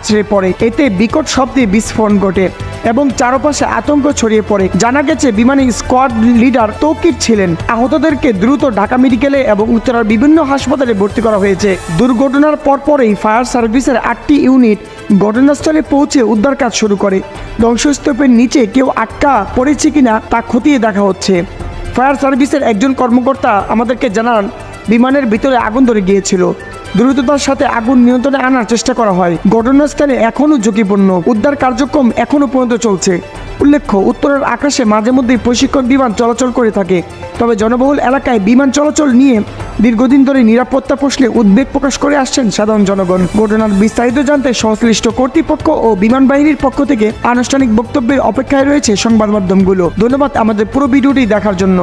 আছড়ে পড়ে। এতে বিকট শব্দে বিস্ফোরণ ঘটে এবং চারপাশে আতঙ্ক ছড়িয়ে পড়ে। জানা গেছে বিমানের স্কোয়াড লিডার তৌকির ছিলেন। আহতদেরকে দ্রুত ঢাকা মেডিকেলে এবং উত্তরার বিভিন্ন হাসপাতালে ভর্তি করা হয়েছে। দুর্ঘটনার পরপরই ফায়ার সার্ভিসের 8টি ইউনিট ঘটনাস্থলে পৌঁছে উদ্ধার কাজ শুরু করে। ধ্বংসস্তূপের নিচে কেউ আটকা পড়েছে কিনা তা খতিয়ে দেখা হচ্ছে। ফায়ার সার্ভিসের একজন কর্মকর্তা আমাদেরকে জানান, বিমানের ভিতরে আগুন ধরে গিয়েছিল। দ্রুততার সাথে আগুন নিয়ন্ত্রণে আনার চেষ্টা করা হয়। ঘটনাস্থলে এখনও ঝুঁকিপূর্ণ, উদ্ধার কার্যক্রম এখনও পর্যন্ত চলছে। উল্লেখ্য, উত্তরের আকাশে মাঝে মধ্যেই প্রশিক্ষণ বিমান চলাচল করে থাকে। তবে জনবহুল এলাকায় বিমান চলাচল নিয়ে দীর্ঘদিন ধরে নিরাপত্তা প্রশ্নে উদ্বেগ প্রকাশ করে আসছেন সাধারণ জনগণ। ঘটনার বিস্তারিত জানতে সংশ্লিষ্ট কর্তৃপক্ষ ও বিমান বাহিনীর পক্ষ থেকে আনুষ্ঠানিক বক্তব্যের অপেক্ষায় রয়েছে সংবাদ মাধ্যমগুলো। ধন্যবাদ আমাদের পুরো ভিডিওটি দেখার জন্য।